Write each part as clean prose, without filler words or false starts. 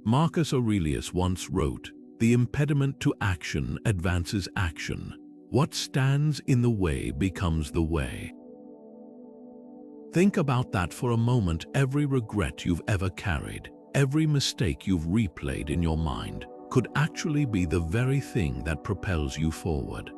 Marcus Aurelius once wrote, "The impediment to action advances action. What stands in the way becomes the way." Think about that for a moment. Every regret you've ever carried, every mistake you've replayed in your mind, could actually be the very thing that propels you forward.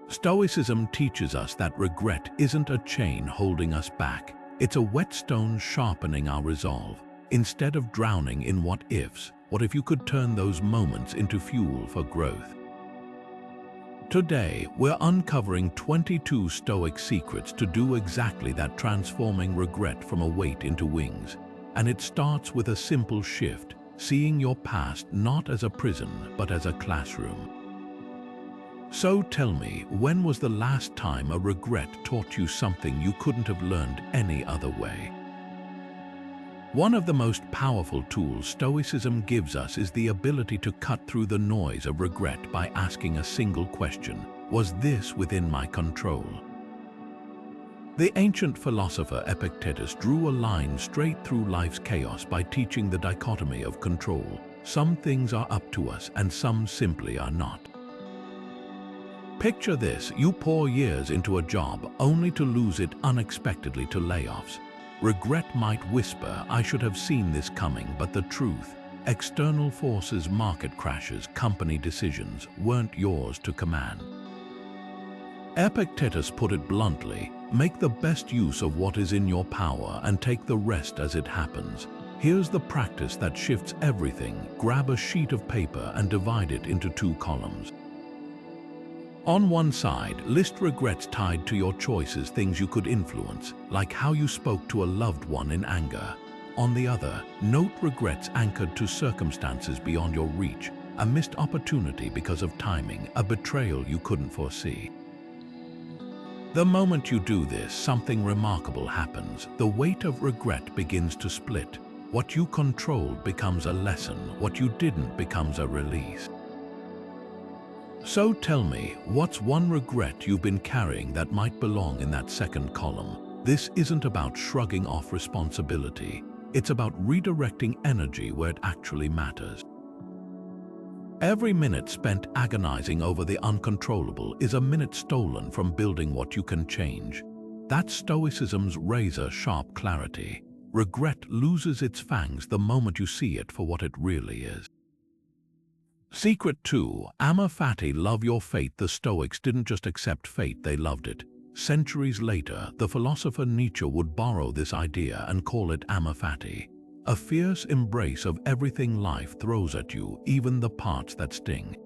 Stoicism teaches us that regret isn't a chain holding us back. It's a whetstone sharpening our resolve. Instead of drowning in what ifs, what if you could turn those moments into fuel for growth? Today, we're uncovering 22 Stoic secrets to do exactly that, transforming regret from a weight into wings. And it starts with a simple shift, seeing your past not as a prison, but as a classroom. So tell me, when was the last time a regret taught you something you couldn't have learned any other way? One of the most powerful tools Stoicism gives us is the ability to cut through the noise of regret by asking a single question: was this within my control? The ancient philosopher Epictetus drew a line straight through life's chaos by teaching the dichotomy of control. Some things are up to us and some simply are not. Picture this: you pour years into a job only to lose it unexpectedly to layoffs. Regret might whisper, "I should have seen this coming," but the truth, external forces, market crashes, company decisions, weren't yours to command. Epictetus put it bluntly: make the best use of what is in your power and take the rest as it happens. Here's the practice that shifts everything. Grab a sheet of paper and divide it into 2 columns. On one side, list regrets tied to your choices, things you could influence, like how you spoke to a loved one in anger. On the other, note regrets anchored to circumstances beyond your reach, a missed opportunity because of timing, a betrayal you couldn't foresee. The moment you do this, something remarkable happens. The weight of regret begins to split. What you controlled becomes a lesson, what you didn't becomes a release. So tell me, what's one regret you've been carrying that might belong in that second column? This isn't about shrugging off responsibility. It's about redirecting energy where it actually matters. Every minute spent agonizing over the uncontrollable is a minute stolen from building what you can change. That's Stoicism's razor-sharp clarity. Regret loses its fangs the moment you see it for what it really is. Secret 2. Amor Fati, love your fate. The Stoics didn't just accept fate, they loved it. Centuries later, the philosopher Nietzsche would borrow this idea and call it Amor Fati, a fierce embrace of everything life throws at you, even the parts that sting.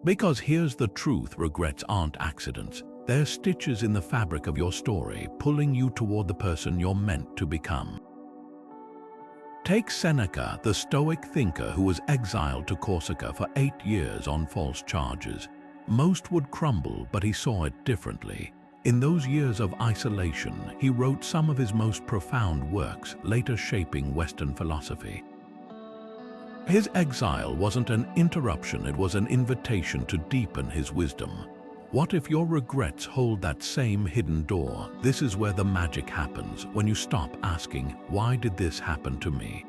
Because here's the truth: regrets aren't accidents. They're stitches in the fabric of your story, pulling you toward the person you're meant to become. Take Seneca, the Stoic thinker who was exiled to Corsica for 8 years on false charges. Most would crumble, but he saw it differently. In those years of isolation, he wrote some of his most profound works, later shaping Western philosophy. His exile wasn't an interruption, it was an invitation to deepen his wisdom. What if your regrets hold that same hidden door? This is where the magic happens, when you stop asking, "Why did this happen to me?"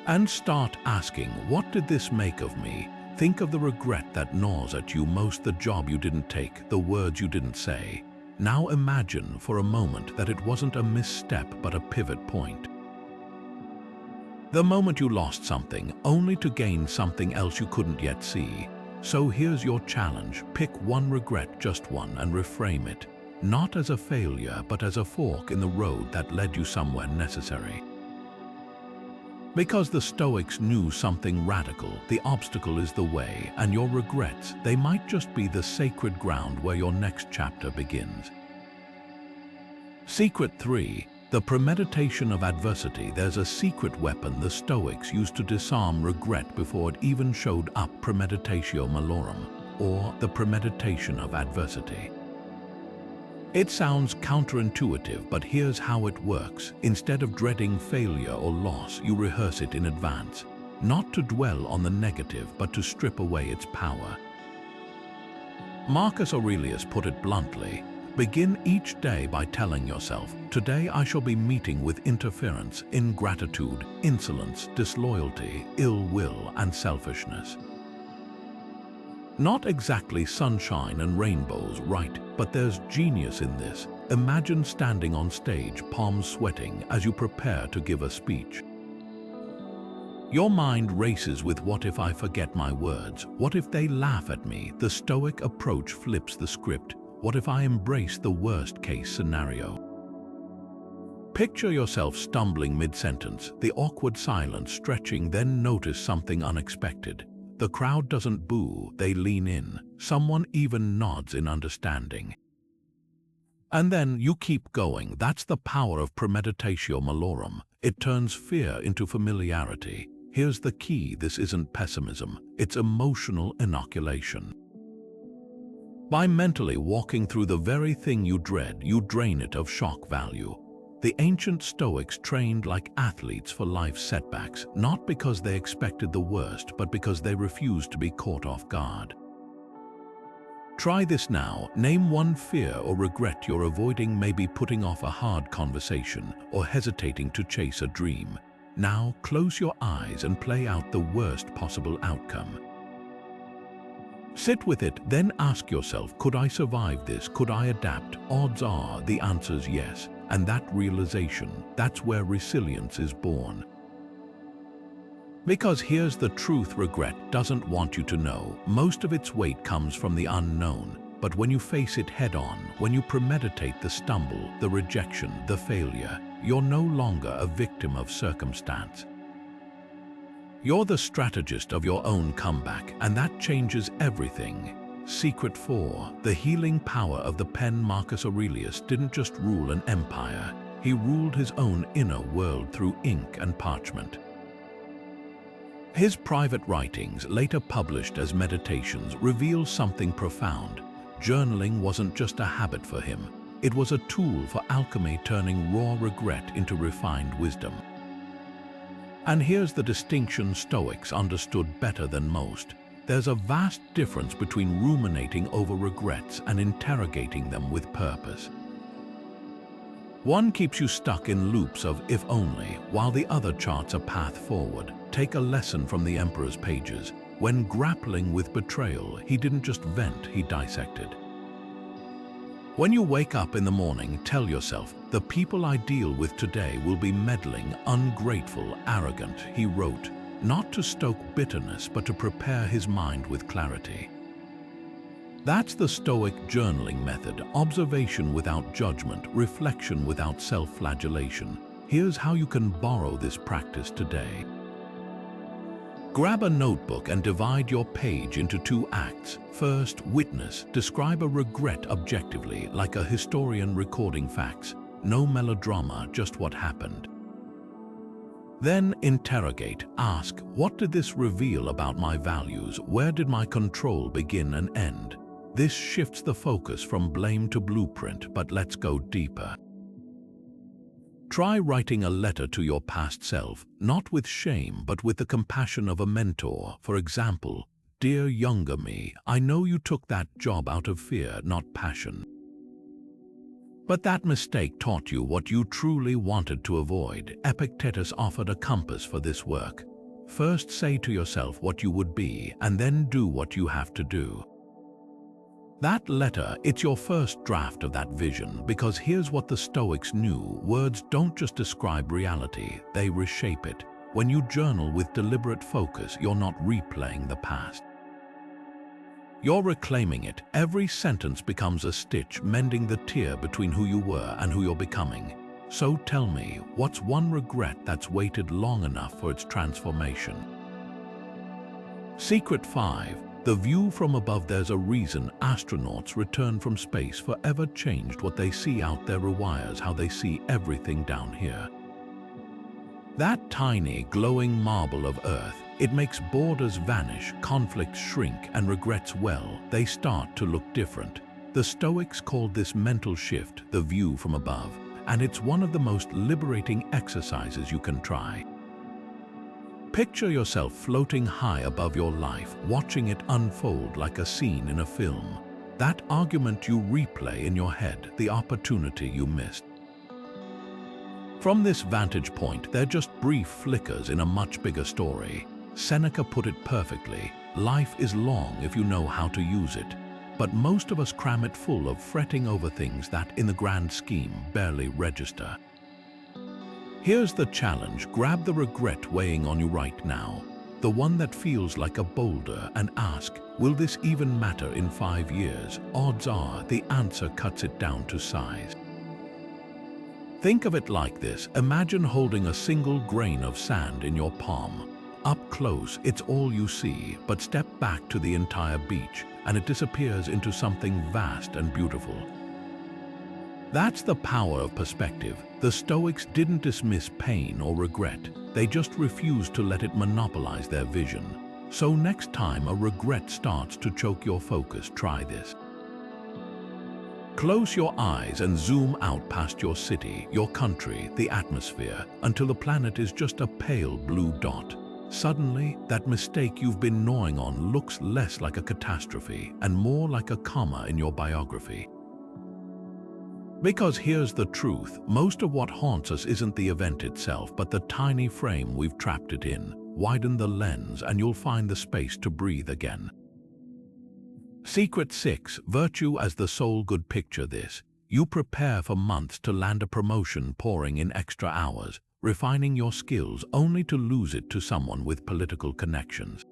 and start asking, "What did this make of me?" Think of the regret that gnaws at you most: the job you didn't take, the words you didn't say. Now imagine for a moment that it wasn't a misstep but a pivot point. The moment you lost something, only to gain something else you couldn't yet see. So here's your challenge: pick one regret, just one, and reframe it, not as a failure, but as a fork in the road that led you somewhere necessary. Because the Stoics knew something radical: the obstacle is the way, and your regrets, they might just be the sacred ground where your next chapter begins. Secret 3. The Premeditation of Adversity. There's a secret weapon the Stoics used to disarm regret before it even showed up: Premeditatio Malorum, or the Premeditation of Adversity. It sounds counterintuitive, but here's how it works. Instead of dreading failure or loss, you rehearse it in advance, not to dwell on the negative, but to strip away its power. Marcus Aurelius put it bluntly: Begin each day by telling yourself, today I shall be meeting with interference, ingratitude, insolence, disloyalty, ill will, and selfishness. Not exactly sunshine and rainbows, right? But there's genius in this. Imagine standing on stage, palms sweating, as you prepare to give a speech. Your mind races with what if I forget my words? What if they laugh at me? The Stoic approach flips the script. What if I embrace the worst-case scenario? Picture yourself stumbling mid-sentence, the awkward silence stretching, then notice something unexpected. The crowd doesn't boo, they lean in. Someone even nods in understanding. And then you keep going. That's the power of Premeditatio Malorum. It turns fear into familiarity. Here's the key: this isn't pessimism, it's emotional inoculation. By mentally walking through the very thing you dread, you drain it of shock value. The ancient Stoics trained like athletes for life's setbacks, not because they expected the worst, but because they refused to be caught off guard. Try this now. Name one fear or regret you're avoiding, maybe putting off a hard conversation or hesitating to chase a dream. Now close your eyes and play out the worst possible outcome. Sit with it, then ask yourself, could I survive this? Could I adapt? Odds are the answer's yes. And that realization, that's where resilience is born. Because here's the truth: regret doesn't want you to know. Most of its weight comes from the unknown. But when you face it head-on, when you premeditate the stumble, the rejection, the failure, you're no longer a victim of circumstance. You're the strategist of your own comeback, and that changes everything. Secret 4. The healing power of the pen. Marcus Aurelius didn't just rule an empire, he ruled his own inner world through ink and parchment. His private writings, later published as meditations, reveal something profound. Journaling wasn't just a habit for him, it was a tool for alchemy, turning raw regret into refined wisdom. And here's the distinction Stoics understood better than most. There's a vast difference between ruminating over regrets and interrogating them with purpose. One keeps you stuck in loops of if only, while the other charts a path forward. Take a lesson from the Emperor's pages. When grappling with betrayal, he didn't just vent, he dissected. When you wake up in the morning, tell yourself, the people I deal with today will be meddling, ungrateful, arrogant, he wrote, not to stoke bitterness, but to prepare his mind with clarity. That's the Stoic journaling method: observation without judgment, reflection without self-flagellation. Here's how you can borrow this practice today. Grab a notebook and divide your page into 2 acts. First, witness. Describe a regret objectively, like a historian recording facts. No melodrama, just what happened. Then interrogate. Ask, what did this reveal about my values? Where did my control begin and end? This shifts the focus from blame to blueprint, but let's go deeper. Try writing a letter to your past self, not with shame, but with the compassion of a mentor. For example, dear younger me, I know you took that job out of fear, not passion. But that mistake taught you what you truly wanted to avoid. Epictetus offered a compass for this work. First say to yourself what you would be, and then do what you have to do. That letter, it's your first draft of that vision, because here's what the Stoics knew: words don't just describe reality, they reshape it. When you journal with deliberate focus, you're not replaying the past. You're reclaiming it. Every sentence becomes a stitch, mending the tear between who you were and who you're becoming. So tell me, what's one regret that's waited long enough for its transformation? Secret 5. The view from above. There's a reason astronauts return from space forever changed. What they see out there rewires how they see everything down here. That tiny, glowing marble of Earth, it makes borders vanish, conflicts shrink, and regrets, well, they start to look different. The Stoics called this mental shift the view from above, and it's one of the most liberating exercises you can try. Picture yourself floating high above your life, watching it unfold like a scene in a film. That argument you replay in your head, the opportunity you missed. From this vantage point, they're just brief flickers in a much bigger story. Seneca put it perfectly: life is long if you know how to use it. But most of us cram it full of fretting over things that, in the grand scheme, barely register. Here's the challenge: grab the regret weighing on you right now, the one that feels like a boulder, and ask, will this even matter in 5 years? Odds are the answer cuts it down to size. Think of it like this: imagine holding a single grain of sand in your palm. Up close, it's all you see, but step back to the entire beach, and it disappears into something vast and beautiful. That's the power of perspective. The Stoics didn't dismiss pain or regret, they just refused to let it monopolize their vision. So next time a regret starts to choke your focus, try this. Close your eyes and zoom out past your city, your country, the atmosphere, until the planet is just a pale blue dot. Suddenly, that mistake you've been gnawing on looks less like a catastrophe and more like a comma in your biography. Because here's the truth: most of what haunts us isn't the event itself, but the tiny frame we've trapped it in. Widen the lens and you'll find the space to breathe again. Secret 6. Virtue as the soul good. Picture this: you prepare for months to land a promotion, pouring in extra hours, refining your skills, only to lose it to someone with political connections.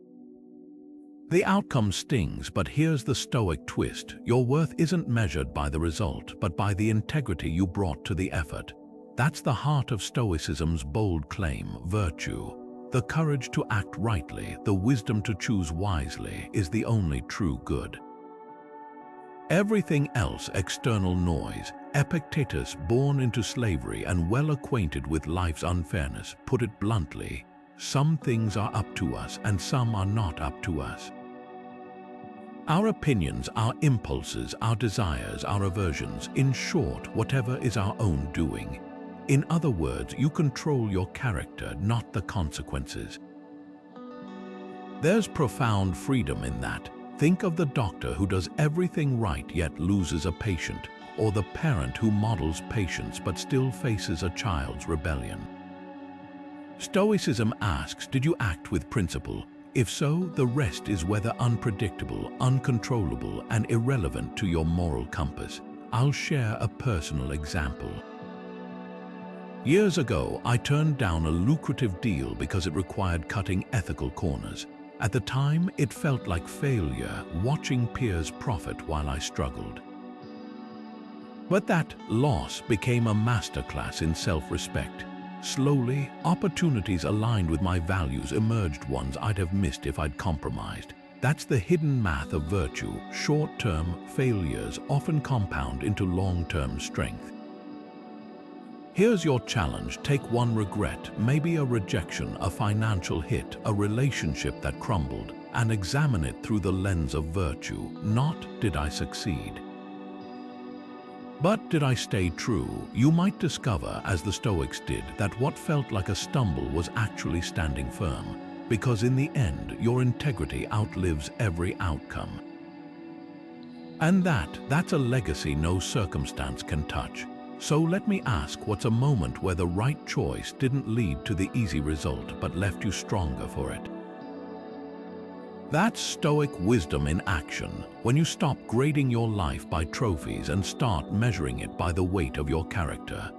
The outcome stings, but here's the Stoic twist: your worth isn't measured by the result, but by the integrity you brought to the effort. That's the heart of Stoicism's bold claim: virtue. The courage to act rightly, the wisdom to choose wisely, is the only true good. Everything else external noise. Epictetus, born into slavery and well acquainted with life's unfairness, put it bluntly: some things are up to us and some are not up to us. Our opinions, our impulses, our desires, our aversions, in short, whatever is our own doing. In other words, you control your character, not the consequences. There's profound freedom in that. Think of the doctor who does everything right yet loses a patient, or the parent who models patience but still faces a child's rebellion. Stoicism asks, did you act with principle? If so, the rest is whether unpredictable, uncontrollable, and irrelevant to your moral compass. I'll share a personal example. Years ago, I turned down a lucrative deal because it required cutting ethical corners. At the time, it felt like failure, watching peers profit while I struggled. But that loss became a masterclass in self-respect. Slowly, opportunities aligned with my values emerged, ones I'd have missed if I'd compromised. That's the hidden math of virtue. Short-term failures often compound into long-term strength. Here's your challenge: take one regret, maybe a rejection, a financial hit, a relationship that crumbled, and examine it through the lens of virtue. Not, did I succeed? But did I stay true? You might discover, as the Stoics did, that what felt like a stumble was actually standing firm, because in the end, your integrity outlives every outcome. And that's a legacy no circumstance can touch. So let me ask, what's a moment where the right choice didn't lead to the easy result but left you stronger for it? That's Stoic wisdom in action, when you stop grading your life by trophies and start measuring it by the weight of your character.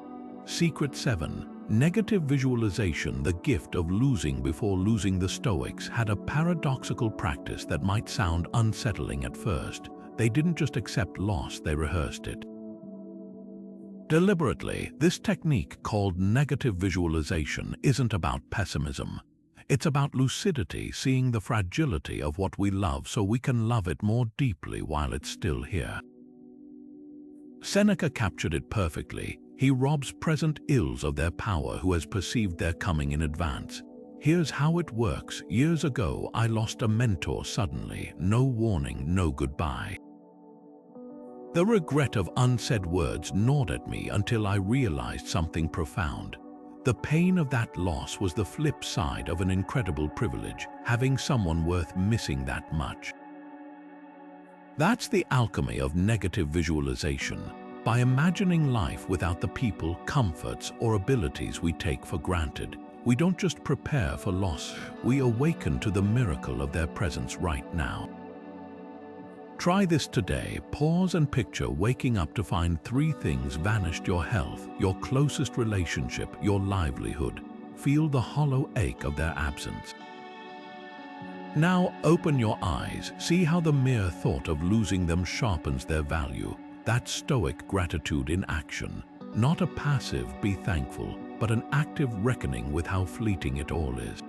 Secret 7. Negative visualization, the gift of losing before losing. The Stoics had a paradoxical practice that might sound unsettling at first. They didn't just accept loss, they rehearsed it. Deliberately, this technique, called negative visualization, isn't about pessimism. It's about lucidity, seeing the fragility of what we love so we can love it more deeply while it's still here. Seneca captured it perfectly. He robs present ills of their power who has perceived their coming in advance. Here's how it works. Years ago, I lost a mentor suddenly. No warning, no goodbye. The regret of unsaid words gnawed at me until I realized something profound. The pain of that loss was the flip side of an incredible privilege, having someone worth missing that much. That's the alchemy of negative visualization. By imagining life without the people, comforts, or abilities we take for granted, we don't just prepare for loss, we awaken to the miracle of their presence right now. Try this today. Pause and picture waking up to find 3 things vanished: your health, your closest relationship, your livelihood. Feel the hollow ache of their absence. Now open your eyes. See how the mere thought of losing them sharpens their value. That's Stoic gratitude in action. Not a passive "be thankful," but an active reckoning with how fleeting it all is.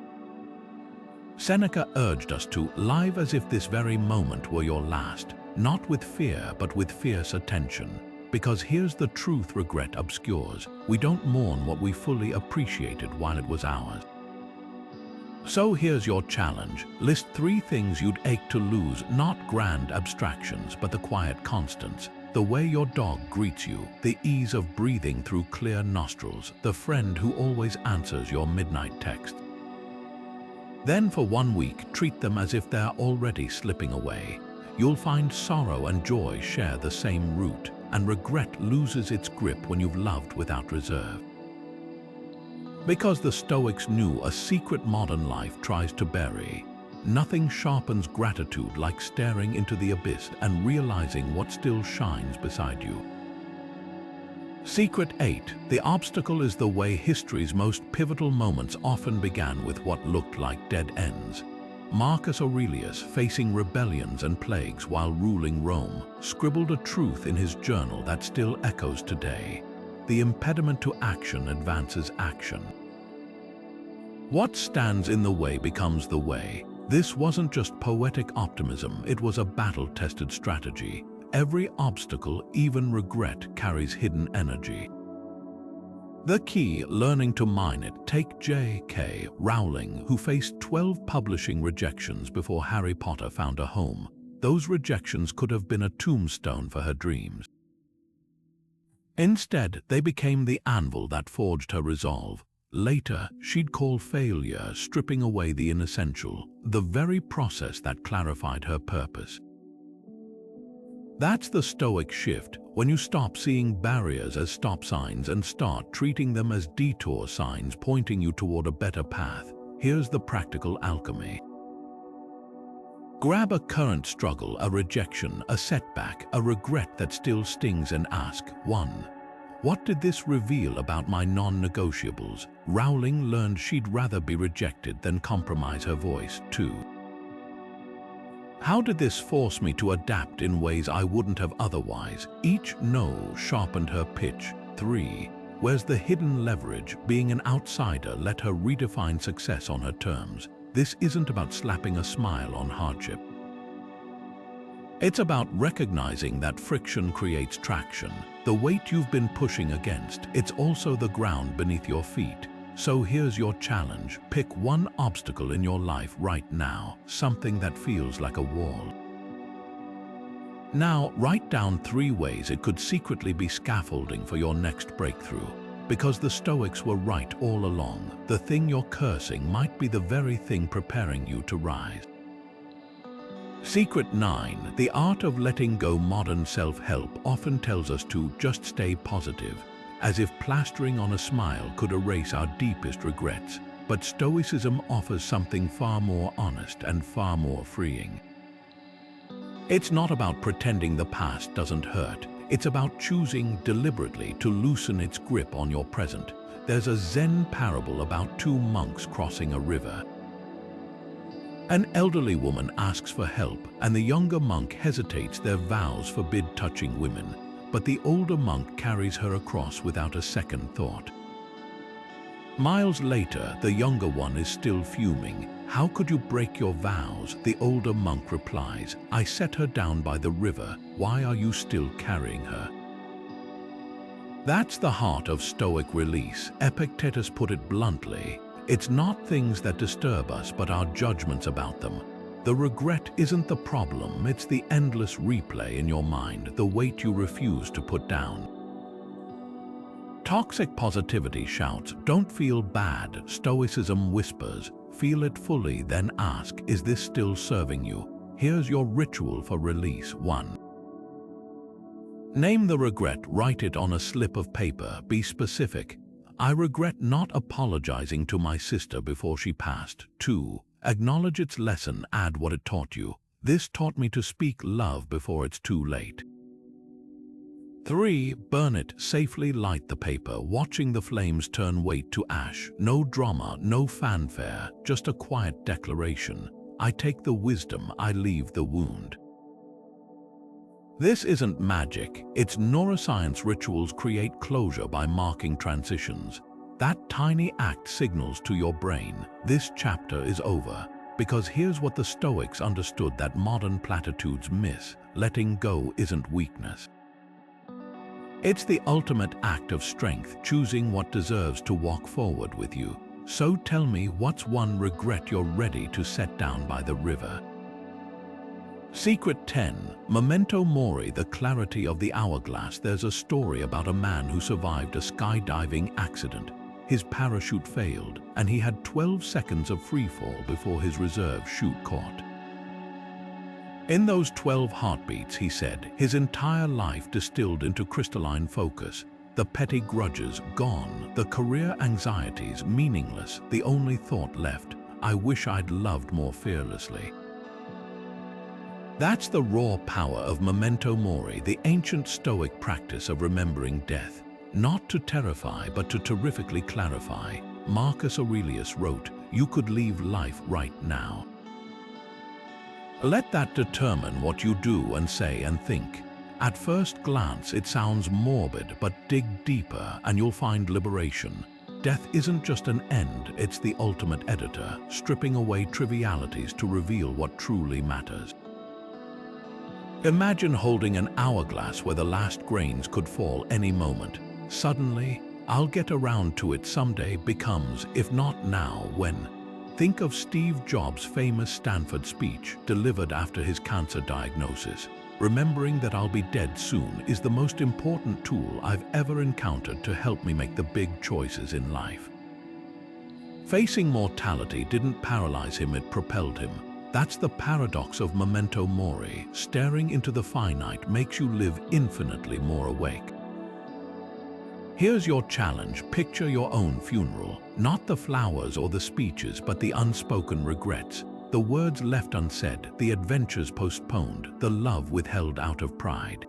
Seneca urged us to live as if this very moment were your last, not with fear but with fierce attention. Because here's the truth regret obscures: we don't mourn what we fully appreciated while it was ours. So here's your challenge. List 3 things you'd ache to lose, not grand abstractions, but the quiet constants. The way your dog greets you, the ease of breathing through clear nostrils, the friend who always answers your midnight text. Then for 1 week, treat them as if they're already slipping away. You'll find sorrow and joy share the same root, and regret loses its grip when you've loved without reserve. Because the Stoics knew a secret modern life tries to bury. Nothing sharpens gratitude like staring into the abyss and realizing what still shines beside you. Secret 8. The obstacle is the way history's most pivotal moments often began with what looked like dead ends. Marcus Aurelius, facing rebellions and plagues while ruling Rome, scribbled a truth in his journal that still echoes today. The impediment to action advances action. What stands in the way becomes the way. This wasn't just poetic optimism, it was a battle-tested strategy. Every obstacle, even regret, carries hidden energy. The key: learning to mine it. Take J.K. Rowling, who faced 12 publishing rejections before Harry Potter found a home. Those rejections could have been a tombstone for her dreams. Instead, they became the anvil that forged her resolve. Later, she'd call failure stripping away the inessential, the very process that clarified her purpose. That's the Stoic shift, when you stop seeing barriers as stop signs and start treating them as detour signs pointing you toward a better path. Here's the practical alchemy. Grab a current struggle, a rejection, a setback, a regret that still stings, and ask: 1. What did this reveal about my non-negotiables? Rowling learned she'd rather be rejected than compromise her voice. 2. How did this force me to adapt in ways I wouldn't have otherwise? Each no sharpened her pitch. 3. Where's the hidden leverage? Being an outsider let her redefine success on her terms. This isn't about slapping a smile on hardship. It's about recognizing that friction creates traction. The weight you've been pushing against, it's also the ground beneath your feet. So here's your challenge. Pick 1 obstacle in your life right now, something that feels like a wall. Now, write down 3 ways it could secretly be scaffolding for your next breakthrough. Because the Stoics were right all along, the thing you're cursing might be the very thing preparing you to rise. Secret 9. The art of letting go. Modern self-help often tells us to just stay positive, as if plastering on a smile could erase our deepest regrets. But Stoicism offers something far more honest and far more freeing. It's not about pretending the past doesn't hurt. It's about choosing deliberately to loosen its grip on your present. There's a Zen parable about 2 monks crossing a river. An elderly woman asks for help, and the younger monk hesitates. Their vows forbid touching women, but the older monk carries her across without a second thought. Miles later, the younger one is still fuming. How could you break your vows? The older monk replies, I set her down by the river. Why are you still carrying her? That's the heart of Stoic release. Epictetus put it bluntly. It's not things that disturb us, but our judgments about them. The regret isn't the problem, it's the endless replay in your mind, the weight you refuse to put down. Toxic positivity shouts, don't feel bad. Stoicism whispers, feel it fully, then ask, is this still serving you? Here's your ritual for release. 1. Name the regret, write it on a slip of paper, be specific. I regret not apologizing to my sister before she passed. 2. Acknowledge its lesson, add what it taught you. This taught me to speak love before it's too late. 3. Burn it, safely light the paper, watching the flames turn weight to ash. No drama, no fanfare, just a quiet declaration. I take the wisdom, I leave the wound. This isn't magic, it's neuroscience. Rituals create closure by marking transitions. That tiny act signals to your brain, this chapter is over. Because here's what the Stoics understood that modern platitudes miss: letting go isn't weakness. It's the ultimate act of strength, choosing what deserves to walk forward with you. So tell me, what's one regret you're ready to set down by the river? Secret 10. Memento Mori, the clarity of the hourglass. There's a story about a man who survived a skydiving accident. His parachute failed, and he had 12 seconds of freefall before his reserve chute caught. In those 12 heartbeats, he said, his entire life distilled into crystalline focus. The petty grudges gone, the career anxieties meaningless, the only thought left, I wish I'd loved more fearlessly. That's the raw power of Memento Mori, the ancient Stoic practice of remembering death. Not to terrify, but to terrifically clarify. Marcus Aurelius wrote, "You could leave life right now." Let that determine what you do and say and think. At first glance, it sounds morbid, but dig deeper and you'll find liberation. Death isn't just an end, it's the ultimate editor, stripping away trivialities to reveal what truly matters. Imagine holding an hourglass where the last grains could fall any moment. Suddenly, I'll get around to it someday becomes, if not now, when? Think of Steve Jobs' famous Stanford speech delivered after his cancer diagnosis. Remembering that I'll be dead soon is the most important tool I've ever encountered to help me make the big choices in life. Facing mortality didn't paralyze him, it propelled him. That's the paradox of Memento Mori. Staring into the finite makes you live infinitely more awake. Here's your challenge. Picture your own funeral. Not the flowers or the speeches, but the unspoken regrets. The words left unsaid, the adventures postponed, the love withheld out of pride.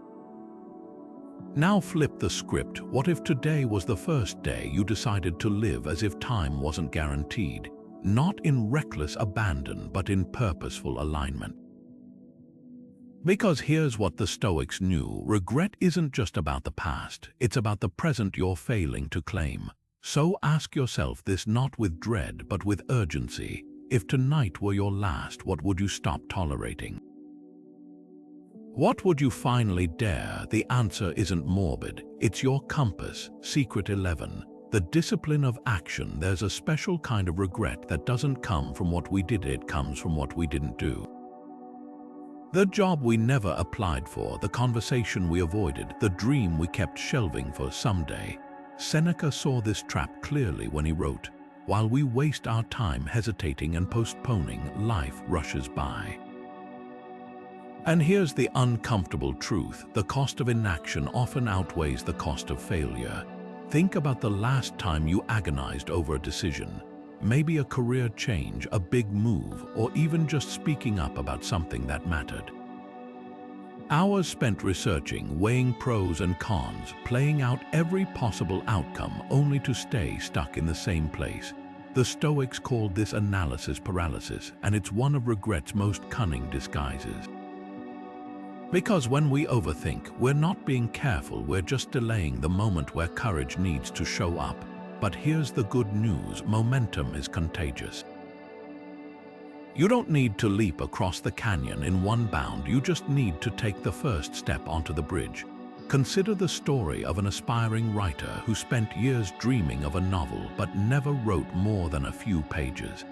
Now flip the script. What if today was the first day you decided to live as if time wasn't guaranteed? Not in reckless abandon, but in purposeful alignment. Because here's what the Stoics knew: regret isn't just about the past, it's about the present you're failing to claim. So ask yourself this, not with dread, but with urgency. If tonight were your last, what would you stop tolerating? What would you finally dare? The answer isn't morbid, it's your compass. Secret 11. The discipline of action. There's a special kind of regret that doesn't come from what we did, it comes from what we didn't do. The job we never applied for, the conversation we avoided, the dream we kept shelving for someday. Seneca saw this trap clearly when he wrote, "While we waste our time hesitating and postponing, life rushes by." And here's the uncomfortable truth: the cost of inaction often outweighs the cost of failure. Think about the last time you agonized over a decision. Maybe a career change, a big move, or even just speaking up about something that mattered. Hours spent researching, weighing pros and cons, playing out every possible outcome only to stay stuck in the same place. The Stoics called this analysis paralysis, and it's one of regret's most cunning disguises. Because when we overthink, we're not being careful, we're just delaying the moment where courage needs to show up. But here's the good news: momentum is contagious. You don't need to leap across the canyon in one bound, you just need to take the first step onto the bridge. Consider the story of an aspiring writer who spent years dreaming of a novel but never wrote more than a few pages.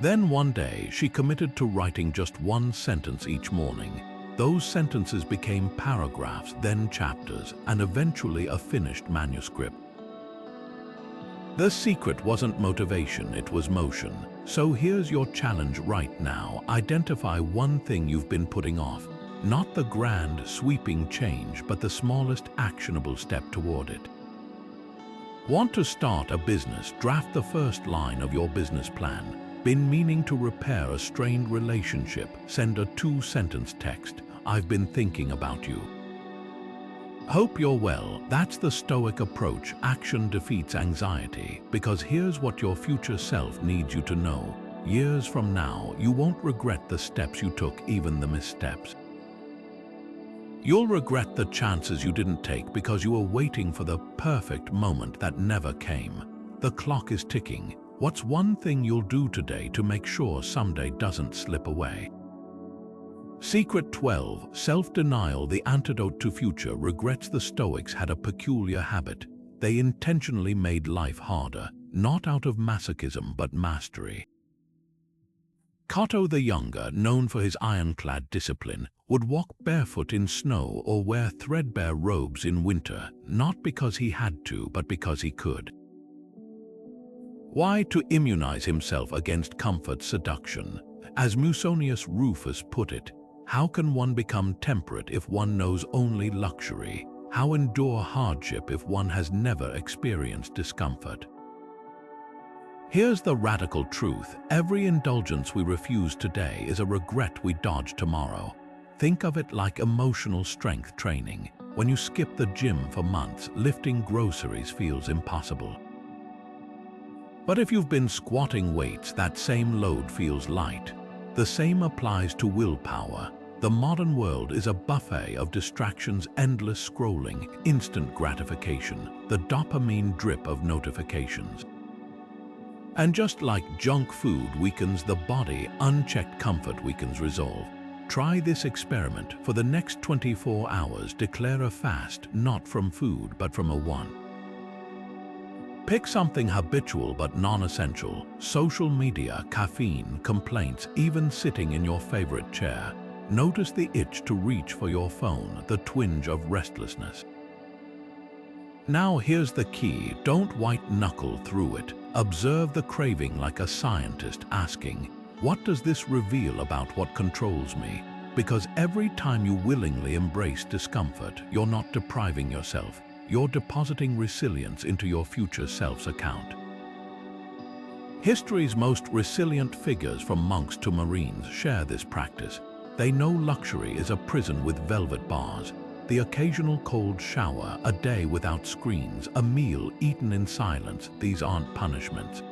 Then one day, she committed to writing just one sentence each morning. Those sentences became paragraphs, then chapters, and eventually a finished manuscript. The secret wasn't motivation, it was motion. So here's your challenge right now. Identify one thing you've been putting off. Not the grand, sweeping change, but the smallest actionable step toward it. Want to start a business? Draft the first line of your business plan. Been meaning to repair a strained relationship? Send a 2-sentence text. I've been thinking about you. Hope you're well. That's the Stoic approach. Action defeats anxiety. Because here's what your future self needs you to know. Years from now, you won't regret the steps you took, even the missteps. You'll regret the chances you didn't take because you were waiting for the perfect moment that never came. The clock is ticking. What's one thing you'll do today to make sure someday doesn't slip away? Secret 12. Self-denial, the antidote to future regrets. The Stoics had a peculiar habit. They intentionally made life harder, not out of masochism but mastery. Cato the Younger, known for his ironclad discipline, would walk barefoot in snow or wear threadbare robes in winter, not because he had to, but because he could. Why? To immunize himself against comfort's seduction. As Musonius Rufus put it, how can one become temperate if one knows only luxury? How endure hardship if one has never experienced discomfort? Here's the radical truth. Every indulgence we refuse today is a regret we dodge tomorrow. Think of it like emotional strength training. When you skip the gym for months, lifting groceries feels impossible. But if you've been squatting weights, that same load feels light. The same applies to willpower. The modern world is a buffet of distractions, endless scrolling, instant gratification, the dopamine drip of notifications. And just like junk food weakens the body, unchecked comfort weakens resolve. Try this experiment. For the next 24 hours, declare a fast, not from food, but from a want. Pick something habitual but non-essential. Social media, caffeine, complaints, even sitting in your favorite chair. Notice the itch to reach for your phone, the twinge of restlessness. Now here's the key. Don't white-knuckle through it. Observe the craving like a scientist, asking, what does this reveal about what controls me? Because every time you willingly embrace discomfort, you're not depriving yourself. You're depositing resilience into your future self's account. History's most resilient figures, from monks to marines, share this practice. They know luxury is a prison with velvet bars. The occasional cold shower, a day without screens, a meal eaten in silence, these aren't punishments.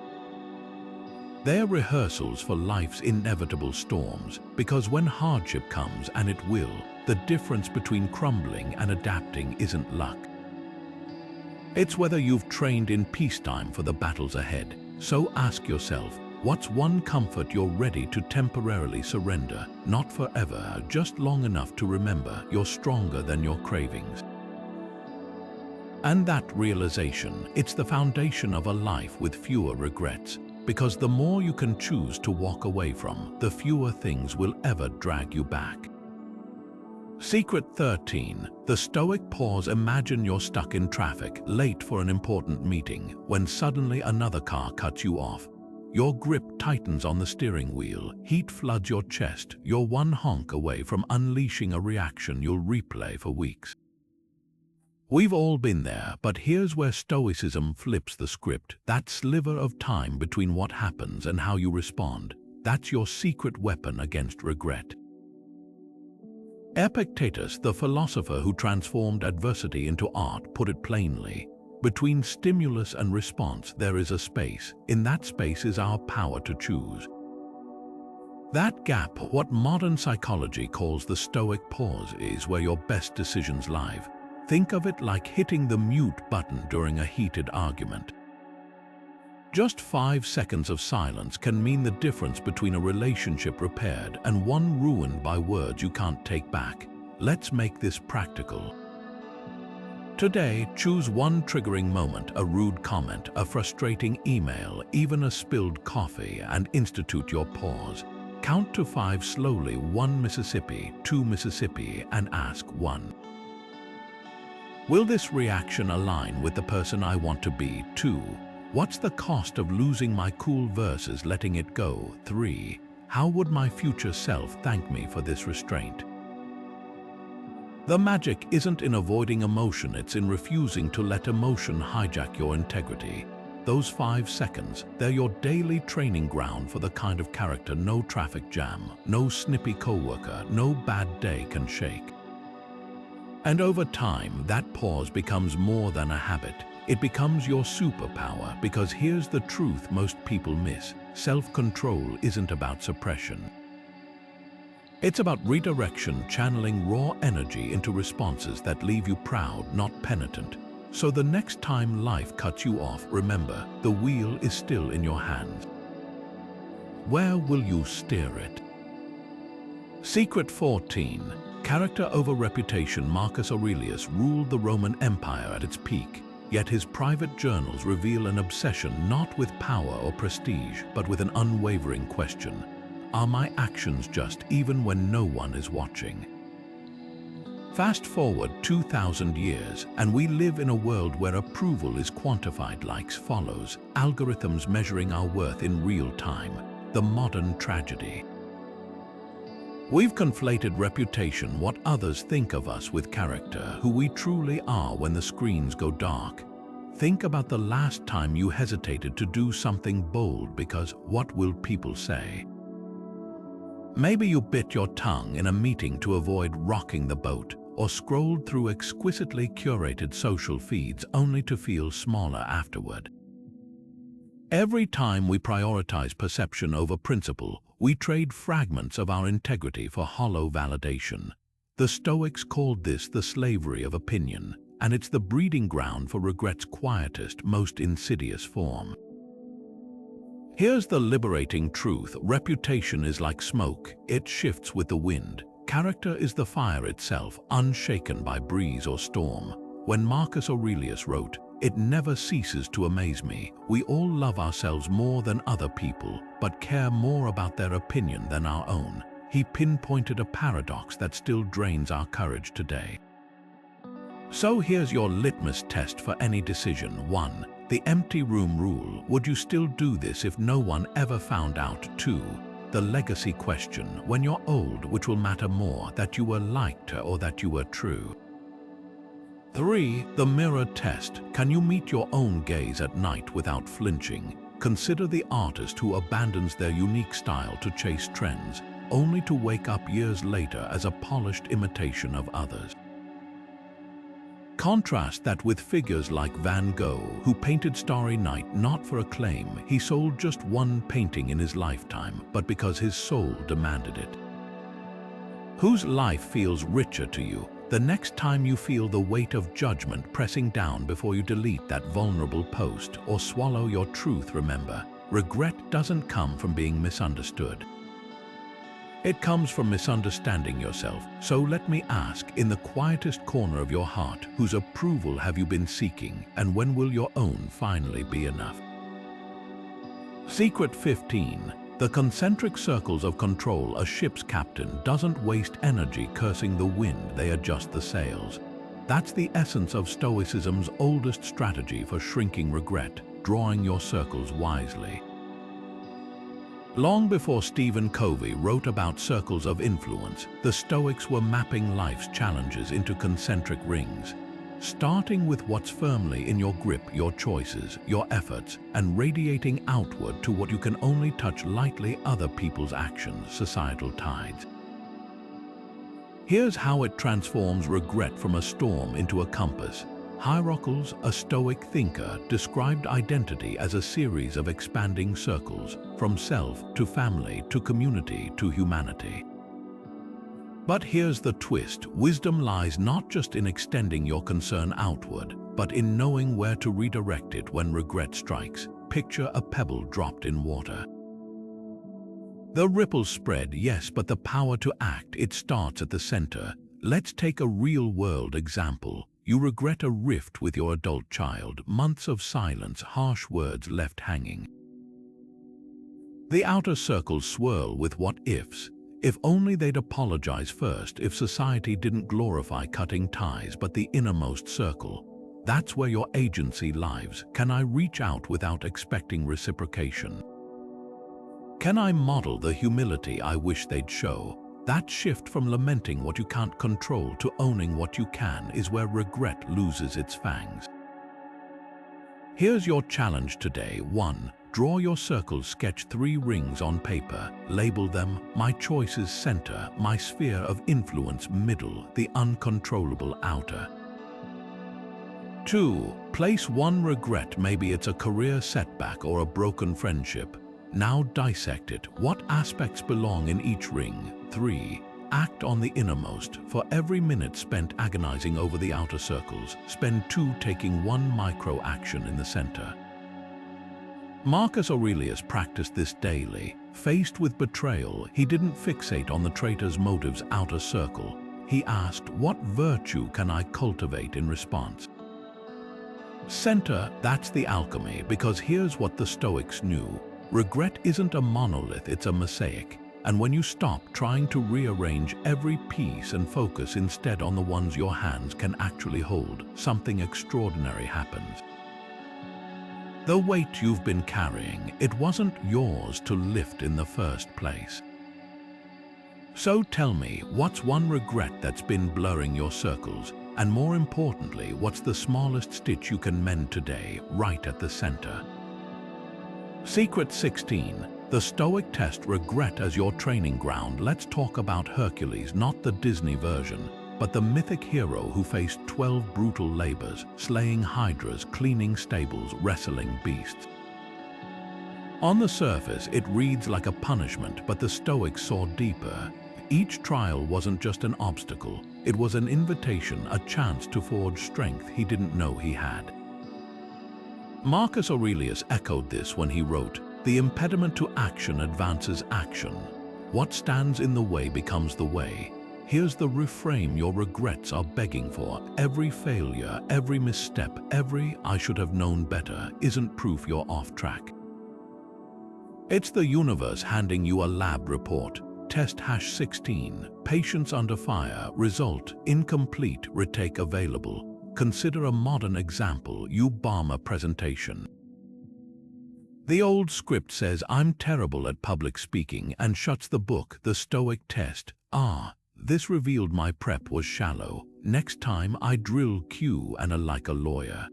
They're rehearsals for life's inevitable storms, because when hardship comes, and it will, the difference between crumbling and adapting isn't luck. It's whether you've trained in peacetime for the battles ahead. So ask yourself, what's one comfort you're ready to temporarily surrender? Not forever, just long enough to remember you're stronger than your cravings. And that realization, it's the foundation of a life with fewer regrets. Because the more you can choose to walk away from, the fewer things will ever drag you back. Secret 13. The Stoic pause. Imagine you're stuck in traffic, late for an important meeting, when suddenly another car cuts you off. Your grip tightens on the steering wheel, heat floods your chest, you're one honk away from unleashing a reaction you'll replay for weeks. We've all been there, but here's where Stoicism flips the script. That sliver of time between what happens and how you respond, that's your secret weapon against regret. Epictetus, the philosopher who transformed adversity into art, put it plainly. Between stimulus and response, there is a space. In that space is our power to choose. That gap, what modern psychology calls the Stoic pause, is where your best decisions lie. Think of it like hitting the mute button during a heated argument. Just 5 seconds of silence can mean the difference between a relationship repaired and one ruined by words you can't take back. Let's make this practical. Today, choose one triggering moment, a rude comment, a frustrating email, even a spilled coffee, and institute your pause. Count to 5 slowly. 1 Mississippi, 2 Mississippi, and ask 1. Will this reaction align with the person I want to be? 2. What's the cost of losing my cool versus letting it go? 3. How would my future self thank me for this restraint? The magic isn't in avoiding emotion, it's in refusing to let emotion hijack your integrity. Those 5 seconds, they're your daily training ground for the kind of character no traffic jam, no snippy coworker, no bad day can shake. And over time, that pause becomes more than a habit. It becomes your superpower, because here's the truth most people miss. Self-control isn't about suppression. It's about redirection, channeling raw energy into responses that leave you proud, not penitent. So the next time life cuts you off, remember, the wheel is still in your hands. Where will you steer it? Secret 14. Character over reputation. Marcus Aurelius ruled the Roman Empire at its peak, yet his private journals reveal an obsession not with power or prestige, but with an unwavering question. Are my actions just, even when no one is watching? Fast forward 2,000 years, and we live in a world where approval is quantified like follows: algorithms measuring our worth in real time, the modern tragedy. We've conflated reputation, what others think of us, with character, who we truly are when the screens go dark. Think about the last time you hesitated to do something bold because what will people say? Maybe you bit your tongue in a meeting to avoid rocking the boat, or scrolled through exquisitely curated social feeds only to feel smaller afterward. Every time we prioritize perception over principle, we trade fragments of our integrity for hollow validation. The Stoics called this the slavery of opinion, and it's the breeding ground for regret's quietest, most insidious form. Here's the liberating truth: reputation is like smoke, it shifts with the wind. Character is the fire itself, unshaken by breeze or storm. When Marcus Aurelius wrote, "It never ceases to amaze me, we all love ourselves more than other people, but care more about their opinion than our own," he pinpointed a paradox that still drains our courage today. So here's your litmus test for any decision. 1. The empty room rule. Would you still do this if no one ever found out? 2. The legacy question. When you're old, which will matter more, that you were liked or that you were true? 3. The mirror test. Can you meet your own gaze at night without flinching? Consider the artist who abandons their unique style to chase trends, only to wake up years later as a polished imitation of others. Contrast that with figures like Van Gogh, who painted Starry Night not for acclaim. He sold just one painting in his lifetime, but because his soul demanded it. Whose life feels richer to you? The next time you feel the weight of judgment pressing down before you delete that vulnerable post or swallow your truth, remember, regret doesn't come from being misunderstood. It comes from misunderstanding yourself. So let me ask, in the quietest corner of your heart, whose approval have you been seeking, and when will your own finally be enough? Secret 15. The concentric circles of control. A ship's captain doesn't waste energy cursing the wind, they adjust the sails. That's the essence of Stoicism's oldest strategy for shrinking regret, drawing your circles wisely. Long before Stephen Covey wrote about circles of influence, the Stoics were mapping life's challenges into concentric rings, starting with what's firmly in your grip, your choices, your efforts, and radiating outward to what you can only touch lightly, other people's actions, societal tides. Here's how it transforms regret from a storm into a compass. Hierarchals, a Stoic thinker, described identity as a series of expanding circles, from self to family to community to humanity. But here's the twist: wisdom lies not just in extending your concern outward, but in knowing where to redirect it when regret strikes. Picture a pebble dropped in water. The ripples spread, yes, but the power to act, it starts at the center. Let's take a real-world example. You regret a rift with your adult child, months of silence, harsh words left hanging. The outer circles swirl with what-ifs. If only they'd apologize first, if society didn't glorify cutting ties, but the innermost circle. That's where your agency lives. Can I reach out without expecting reciprocation? Can I model the humility I wish they'd show? That shift from lamenting what you can't control to owning what you can is where regret loses its fangs. Here's your challenge today. 1. Draw your circles. Sketch 3 rings on paper. Label them: my choice is center, my sphere of influence middle, the uncontrollable outer. 2. Place 1 regret. Maybe it's a career setback or a broken friendship. Now dissect it. What aspects belong in each ring? 3. Act on the innermost. For every minute spent agonizing over the outer circles, spend 2 taking 1 micro action in the center. Marcus Aurelius practiced this daily. Faced with betrayal, he didn't fixate on the traitor's motives outer circle. He asked, what virtue can I cultivate in response? Center, that's the alchemy, because here's what the Stoics knew. Regret isn't a monolith, it's a mosaic. And when you stop trying to rearrange every piece and focus instead on the ones your hands can actually hold, something extraordinary happens. The weight you've been carrying, it wasn't yours to lift in the first place. So tell me, what's 1 regret that's been blurring your circles? And more importantly, what's the smallest stitch you can mend today, right at the center? Secret 16. The Stoic Test. Regret as your training ground. Let's talk about Hercules, not the Disney version, but the mythic hero who faced 12 brutal labors, slaying hydras, cleaning stables, wrestling beasts. On the surface, it reads like a punishment, but the Stoics saw deeper. Each trial wasn't just an obstacle, it was an invitation, a chance to forge strength he didn't know he had. Marcus Aurelius echoed this when he wrote, "The impediment to action advances action. What stands in the way becomes the way." Here's the reframe your regrets are begging for. Every failure, every misstep, every "I should have known better" isn't proof you're off track. It's the universe handing you a lab report. Test #16, patience under fire, result, incomplete, retake available. Consider a modern example. You bomb a presentation. The old script says, "I'm terrible at public speaking," and shuts the book. The Stoic Test. This revealed my prep was shallow. Next time I drill Q and like a lawyer.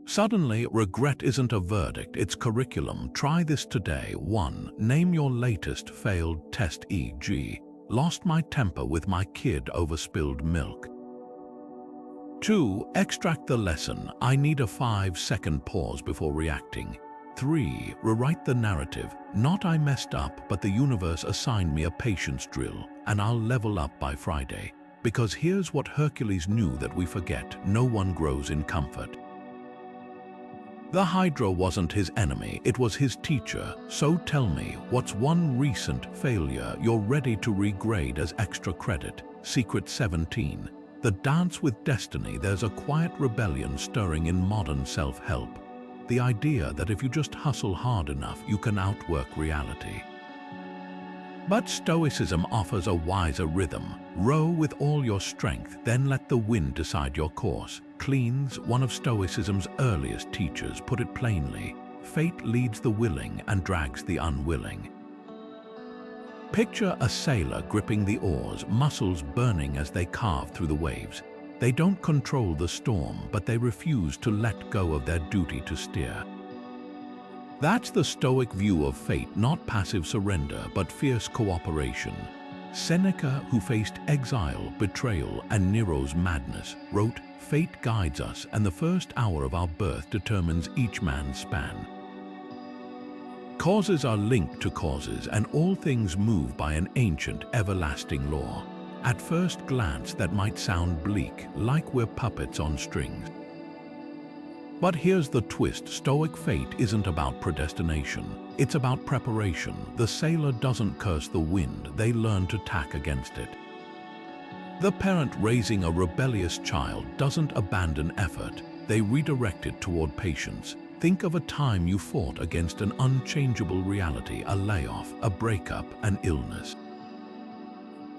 Suddenly, regret isn't a verdict, it's curriculum. Try this today. 1. Name your latest failed test, e.g., lost my temper with my kid over spilled milk. 2. Extract the lesson. I need a 5-second pause before reacting. 3. Rewrite the narrative. Not "I messed up, but the universe assigned me a patience drill, and I'll level up by Friday." Because here's what Hercules knew that we forget: no one grows in comfort. The Hydra wasn't his enemy, it was his teacher. So tell me, what's 1 recent failure you're ready to regrade as extra credit? Secret 17. The dance with destiny. There's a quiet rebellion stirring in modern self-help. The idea that if you just hustle hard enough, you can outwork reality. But Stoicism offers a wiser rhythm. Row with all your strength, then let the wind decide your course. Cleans, one of Stoicism's earliest teachers, put it plainly: fate leads the willing and drags the unwilling. Picture a sailor gripping the oars, muscles burning as they carve through the waves. They don't control the storm, but they refuse to let go of their duty to steer. That's the Stoic view of fate, not passive surrender, but fierce cooperation. Seneca, who faced exile, betrayal, and Nero's madness, wrote, "Fate guides us, and the first hour of our birth determines each man's span." Causes are linked to causes, and all things move by an ancient, everlasting law. At first glance, that might sound bleak, like we're puppets on strings. But here's the twist: Stoic fate isn't about predestination, it's about preparation. The sailor doesn't curse the wind, they learn to tack against it. The parent raising a rebellious child doesn't abandon effort, they redirect it toward patience. Think of a time you fought against an unchangeable reality, a layoff, a breakup, an illness.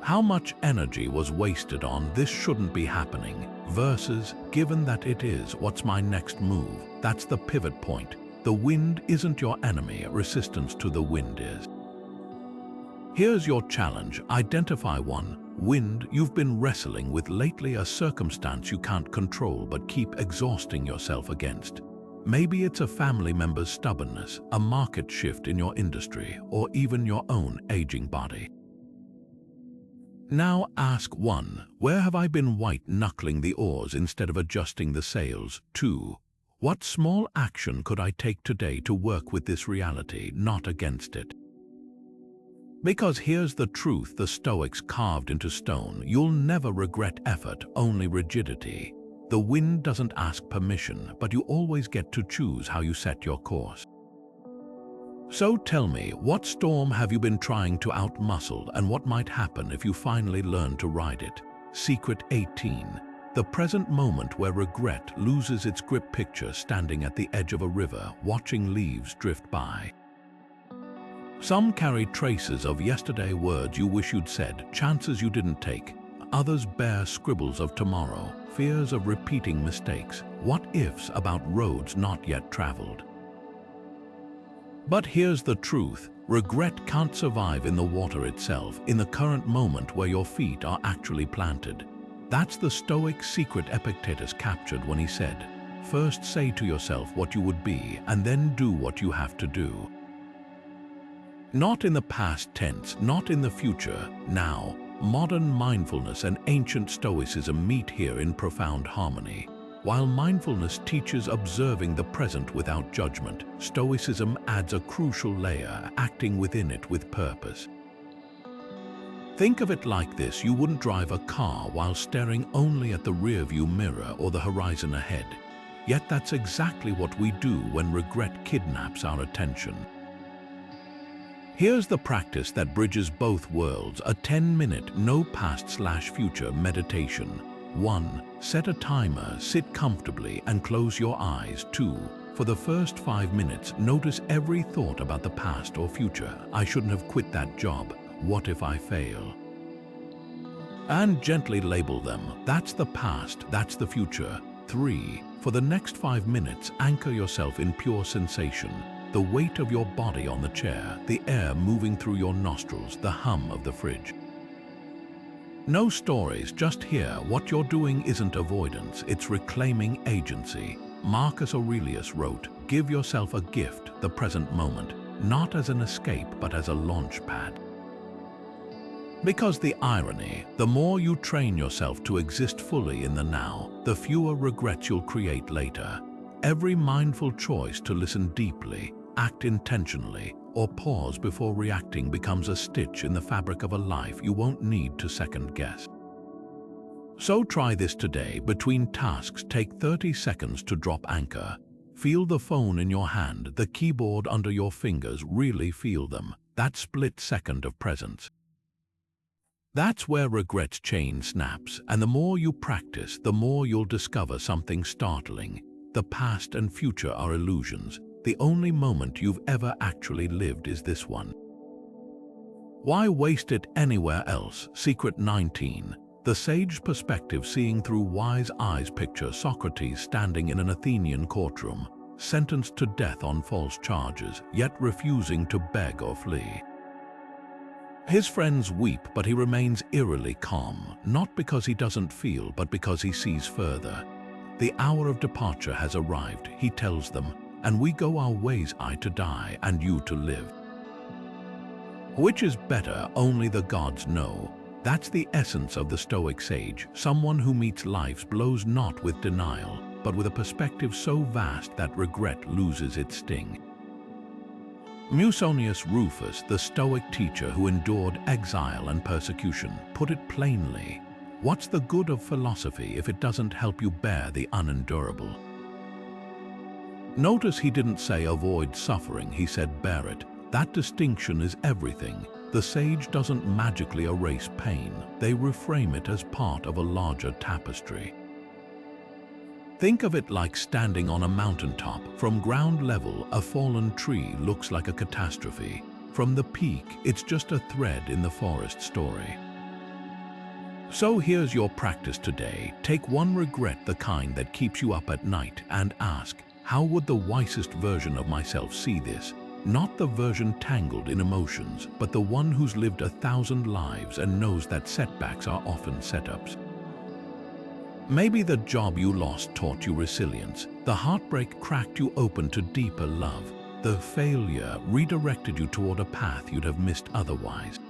How much energy was wasted on "this shouldn't be happening" versus "given that it is, what's my next move?" That's the pivot point. The wind isn't your enemy, resistance to the wind is. Here's your challenge. Identify one wind you've been wrestling with lately, a circumstance you can't control but keep exhausting yourself against. Maybe it's a family member's stubbornness, a market shift in your industry, or even your own aging body. Now ask 1. Where have I been white-knuckling the oars instead of adjusting the sails? 2. What small action could I take today to work with this reality, not against it? Because here's the truth the Stoics carved into stone: you'll never regret effort, only rigidity. The wind doesn't ask permission, but you always get to choose how you set your course. So tell me, what storm have you been trying to outmuscle, and what might happen if you finally learn to ride it? Secret 18. The present moment where regret loses its grip. Picture standing at the edge of a river, watching leaves drift by. Some carry traces of yesterday, words you wish you'd said, chances you didn't take. Others bear scribbles of tomorrow, fears of repeating mistakes, what-ifs about roads not yet traveled. But here's the truth: regret can't survive in the water itself, in the current moment where your feet are actually planted. That's the Stoic secret Epictetus captured when he said, "First say to yourself what you would be, and then do what you have to do." Not in the past tense, not in the future, now. Modern mindfulness and ancient Stoicism meet here in profound harmony. While mindfulness teaches observing the present without judgment, Stoicism adds a crucial layer, acting within it with purpose. Think of it like this: you wouldn't drive a car while staring only at the rearview mirror or the horizon ahead. Yet that's exactly what we do when regret kidnaps our attention. Here's the practice that bridges both worlds: a 10-minute no past/future meditation. 1. Set a timer, sit comfortably and close your eyes. 2. For the first 5 minutes, notice every thought about the past or future. I shouldn't have quit that job. What if I fail? And gently label them. That's the past, that's the future. 3. For the next 5 minutes, anchor yourself in pure sensation. The weight of your body on the chair, the air moving through your nostrils, the hum of the fridge. No stories, just here. What you're doing isn't avoidance, it's reclaiming agency. Marcus Aurelius wrote, "Give yourself a gift, the present moment, not as an escape but as a launch pad." Because the irony, the more you train yourself to exist fully in the now, the fewer regrets you'll create later. Every mindful choice to listen deeply, act intentionally, or pause before reacting becomes a stitch in the fabric of a life you won't need to second-guess. So try this today. Between tasks, take 30 seconds to drop anchor. Feel the phone in your hand, the keyboard under your fingers. Really feel them. That split second of presence. That's where regret's chain snaps, and the more you practice, the more you'll discover something startling. The past and future are illusions. The only moment you've ever actually lived is this one. Why waste it anywhere else? Secret 19. The sage perspective, seeing through wise eyes. Picture Socrates standing in an Athenian courtroom, sentenced to death on false charges, yet refusing to beg or flee. His friends weep, but he remains eerily calm, not because he doesn't feel, but because he sees further. The hour of departure has arrived, he tells them, and we go our ways, I to die and you to live. Which is better, only the gods know. That's the essence of the Stoic sage, someone who meets life's blows not with denial, but with a perspective so vast that regret loses its sting. Musonius Rufus, the Stoic teacher who endured exile and persecution, put it plainly: what's the good of philosophy if it doesn't help you bear the unendurable? Notice he didn't say avoid suffering, he said bear it. That distinction is everything. The sage doesn't magically erase pain, they reframe it as part of a larger tapestry. Think of it like standing on a mountaintop. From ground level, a fallen tree looks like a catastrophe. From the peak, it's just a thread in the forest story. So here's your practice today. Take one regret, the kind that keeps you up at night, and ask, how would the wisest version of myself see this? Not the version tangled in emotions, but the one who's lived 1,000 lives and knows that setbacks are often setups. Maybe the job you lost taught you resilience. The heartbreak cracked you open to deeper love. The failure redirected you toward a path you'd have missed otherwise.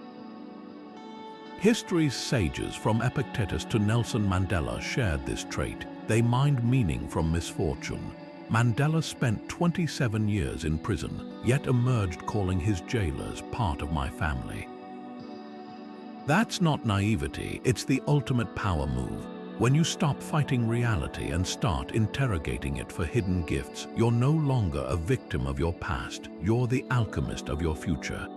History's sages, from Epictetus to Nelson Mandela, shared this trait. They mined meaning from misfortune. Mandela spent 27 years in prison, yet emerged calling his jailers part of my family. That's not naivety, it's the ultimate power move. When you stop fighting reality and start interrogating it for hidden gifts, you're no longer a victim of your past, you're the alchemist of your future.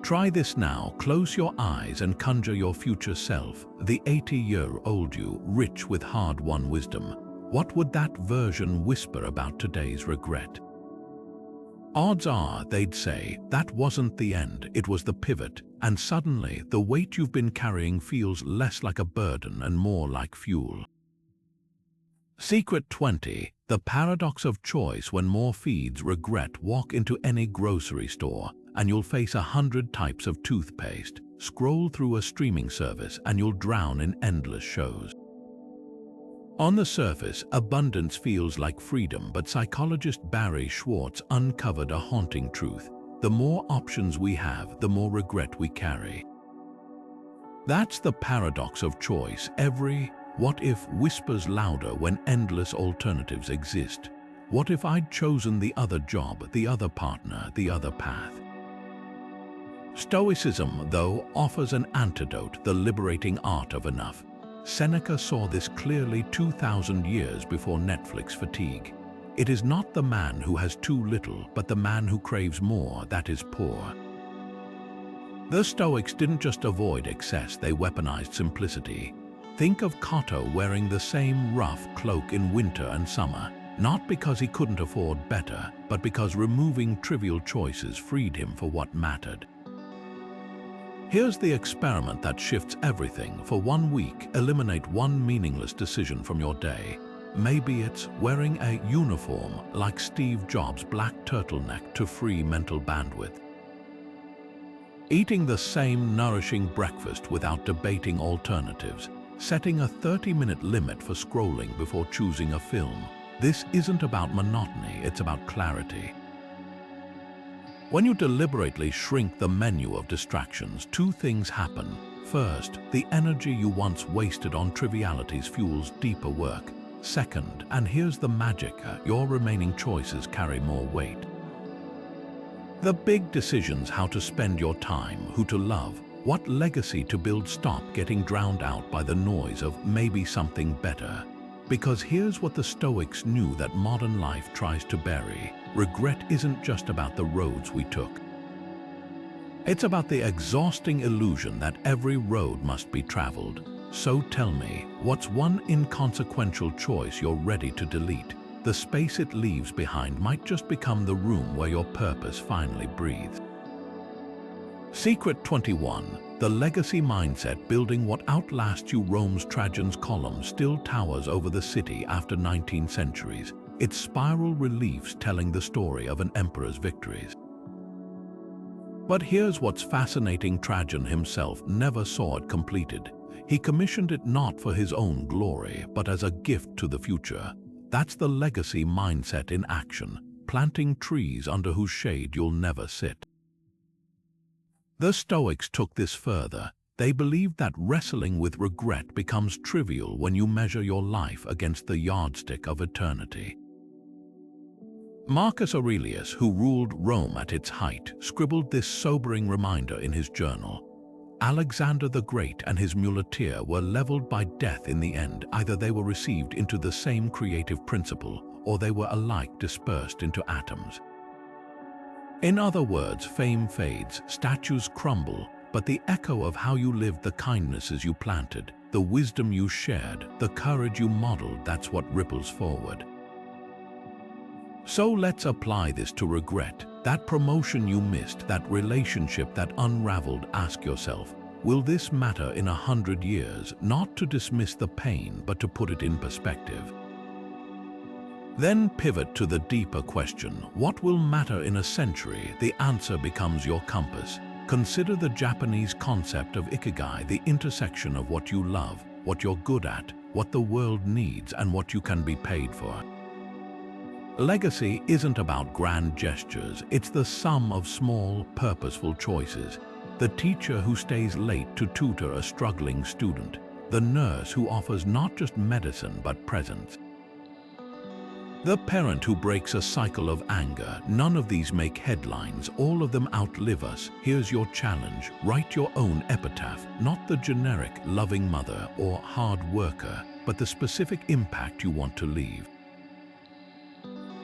Try this now. Close your eyes and conjure your future self, the 80-year-old you, rich with hard-won wisdom. What would that version whisper about today's regret? Odds are they'd say, that wasn't the end, it was the pivot, and suddenly the weight you've been carrying feels less like a burden and more like fuel. Secret 20. The paradox of choice. When more feeds regret, walk into any grocery store, and you'll face 100 types of toothpaste. Scroll through a streaming service, and you'll drown in endless shows. On the surface, abundance feels like freedom, but psychologist Barry Schwartz uncovered a haunting truth. The more options we have, the more regret we carry. That's the paradox of choice. Every what if whispers louder when endless alternatives exist. What if I'd chosen the other job, the other partner, the other path? Stoicism, though, offers an antidote, the liberating art of enough. Seneca saw this clearly 2,000 years before Netflix fatigue. It is not the man who has too little, but the man who craves more that is poor. The Stoics didn't just avoid excess, they weaponized simplicity. Think of Cotto wearing the same rough cloak in winter and summer, not because he couldn't afford better, but because removing trivial choices freed him for what mattered. Here's the experiment that shifts everything. For 1 week, eliminate one meaningless decision from your day. Maybe it's wearing a uniform like Steve Jobs' black turtleneck to free mental bandwidth. Eating the same nourishing breakfast without debating alternatives. Setting a 30-minute limit for scrolling before choosing a film. This isn't about monotony, it's about clarity. When you deliberately shrink the menu of distractions, two things happen. First, the energy you once wasted on trivialities fuels deeper work. Second, and here's the magic, your remaining choices carry more weight. The big decisions: how to spend your time, who to love, what legacy to build, stop getting drowned out by the noise of maybe something better. Because here's what the Stoics knew that modern life tries to bury. Regret isn't just about the roads we took. It's about the exhausting illusion that every road must be traveled. So tell me, what's one inconsequential choice you're ready to delete? The space it leaves behind might just become the room where your purpose finally breathes. Secret 21. The legacy mindset. Building what outlasts you. Trajan's column still towers over the city after 19 centuries, its spiral reliefs telling the story of an emperor's victories. But here's what's fascinating: Trajan himself never saw it completed. He commissioned it not for his own glory, but as a gift to the future. That's the legacy mindset in action, planting trees under whose shade you'll never sit. The Stoics took this further. They believed that wrestling with regret becomes trivial when you measure your life against the yardstick of eternity. Marcus Aurelius, who ruled Rome at its height, scribbled this sobering reminder in his journal. Alexander the Great and his muleteer were leveled by death in the end. Either they were received into the same creative principle, or they were alike dispersed into atoms. In other words, fame fades, statues crumble, but the echo of how you lived, the kindnesses you planted, the wisdom you shared, the courage you modeled, that's what ripples forward. So let's apply this to regret. That promotion you missed, that relationship that unraveled. Ask yourself, Will this matter in 100 years? Not to dismiss the pain, but to put it in perspective. Then pivot to the deeper question, what will matter in a century? The answer becomes your compass. Consider the Japanese concept of ikigai, the intersection of what you love, what you're good at, what the world needs, and what you can be paid for. Legacy isn't about grand gestures, it's the sum of small, purposeful choices. The teacher who stays late to tutor a struggling student, the nurse who offers not just medicine but presence. The parent who breaks a cycle of anger. None of these make headlines, all of them outlive us. Here's your challenge, write your own epitaph, not the generic loving mother or hard worker, but the specific impact you want to leave.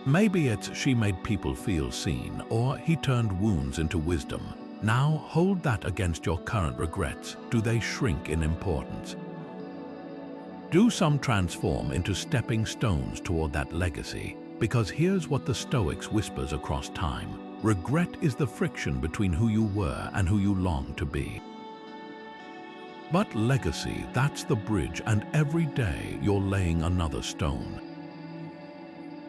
Maybe it's she made people feel seen, or he turned wounds into wisdom. Now hold that against your current regrets. Do they shrink in importance? Do some transform into stepping stones toward that legacy? Because here's what the Stoics whispers across time. Regret is the friction between who you were and who you long to be. But legacy, that's the bridge, and every day you're laying another stone.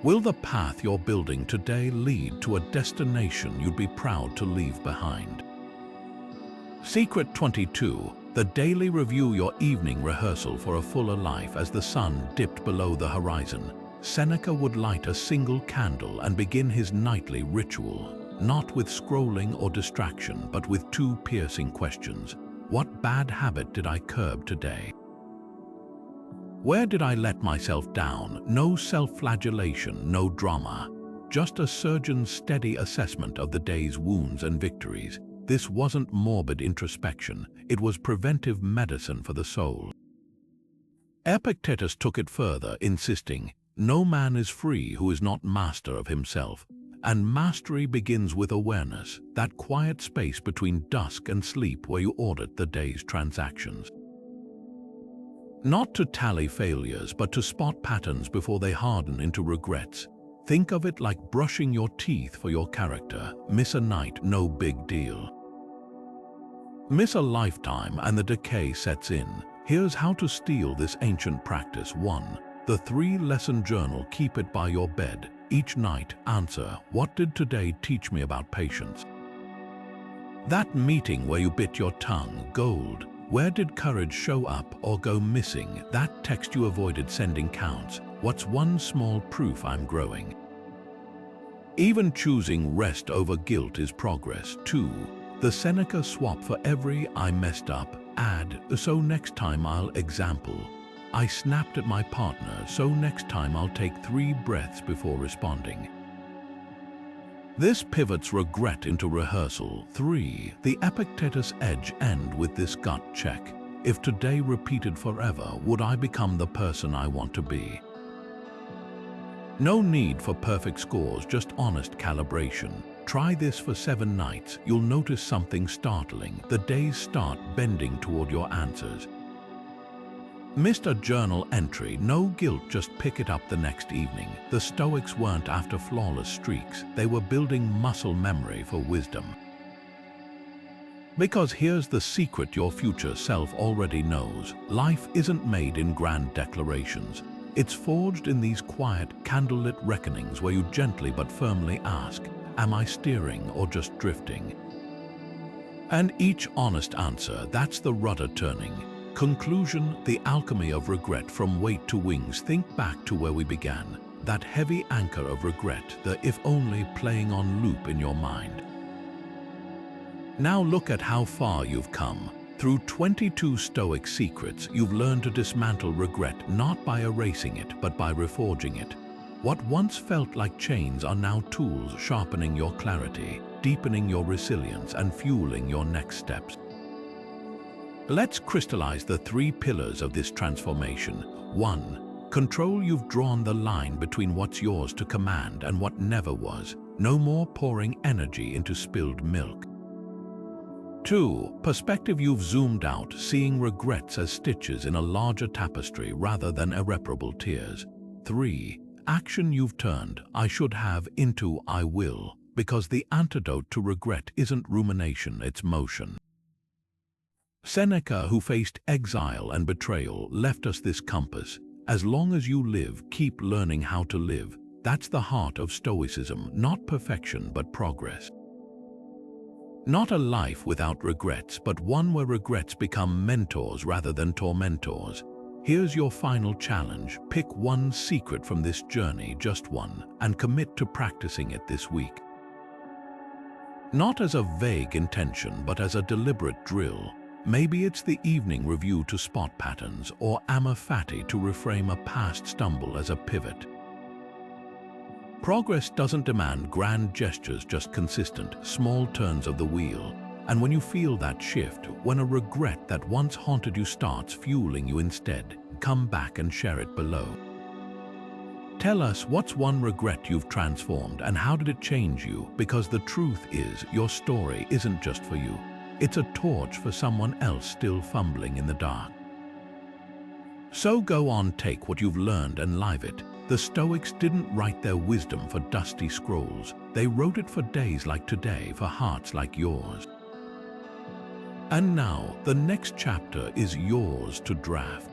Will the path you're building today lead to a destination you'd be proud to leave behind? Secret 22. The daily review, your evening rehearsal for a fuller life. As the sun dipped below the horizon, Seneca would light a single candle and begin his nightly ritual, not with scrolling or distraction, but with two piercing questions. What bad habit did I curb today? Where did I let myself down? No self-flagellation, no drama, just a surgeon's steady assessment of the day's wounds and victories. This wasn't morbid introspection, it was preventive medicine for the soul. Epictetus took it further, insisting, "No man is free who is not master of himself." And mastery begins with awareness, that quiet space between dusk and sleep where you audit the day's transactions. Not to tally failures, but to spot patterns before they harden into regrets. Think of it like brushing your teeth for your character. Miss a night, no big deal. Miss a lifetime and the decay sets in. Here's how to steal this ancient practice. 1. The 3-lesson journal. Keep it by your bed. Each night, answer, what did today teach me about patience? That meeting where you bit your tongue, gold. Where did courage show up or go missing? That text you avoided sending counts. What's one small proof I'm growing? Even choosing rest over guilt is progress. 2. The Seneca swap. For every I messed up, add, so next time I'll example. I snapped at my partner, so next time I'll take 3 breaths before responding. This pivots regret into rehearsal. 3. The Epictetus edge. End with this gut check. If today repeated forever, would I become the person I want to be? No need for perfect scores, just honest calibration. Try this for 7 nights. You'll notice something startling. The days start bending toward your answers. Missed a journal entry, no guilt, just pick it up the next evening. The Stoics weren't after flawless streaks, they were building muscle memory for wisdom. Because here's the secret your future self already knows. Life isn't made in grand declarations. It's forged in these quiet, candlelit reckonings where you gently but firmly ask, am I steering or just drifting? And each honest answer, that's the rudder turning. Conclusion, the alchemy of regret. From weight to wings. Think back to where we began. That heavy anchor of regret, the if only playing on loop in your mind. Now look at how far you've come. Through 22 Stoic secrets, you've learned to dismantle regret, not by erasing it, but by reforging it. What once felt like chains are now tools sharpening your clarity, deepening your resilience, and fueling your next steps. Let's crystallize the 3 pillars of this transformation. 1. Control. You've drawn the line between what's yours to command and what never was. No more pouring energy into spilled milk. 2. Perspective. You've zoomed out, seeing regrets as stitches in a larger tapestry rather than irreparable tears. 3. Action. You've turned I should have into I will, because the antidote to regret isn't rumination, it's motion. Seneca, who faced exile and betrayal, left us this compass. As long as you live, keep learning how to live. That's the heart of Stoicism, not perfection but progress. Not a life without regrets, but one where regrets become mentors rather than tormentors. Here's your final challenge. Pick one secret from this journey, just one, and commit to practicing it this week. Not as a vague intention, but as a deliberate drill. Maybe it's the evening review to spot patterns, or Amor Fati to reframe a past stumble as a pivot. Progress doesn't demand grand gestures, just consistent, small turns of the wheel. And when you feel that shift, when a regret that once haunted you starts fueling you instead, come back and share it below. Tell us, what's one regret you've transformed and how did it change you? Because the truth is, your story isn't just for you. It's a torch for someone else still fumbling in the dark. So go on, take what you've learned and live it. The Stoics didn't write their wisdom for dusty scrolls. They wrote it for days like today, for hearts like yours. And now, the next chapter is yours to draft.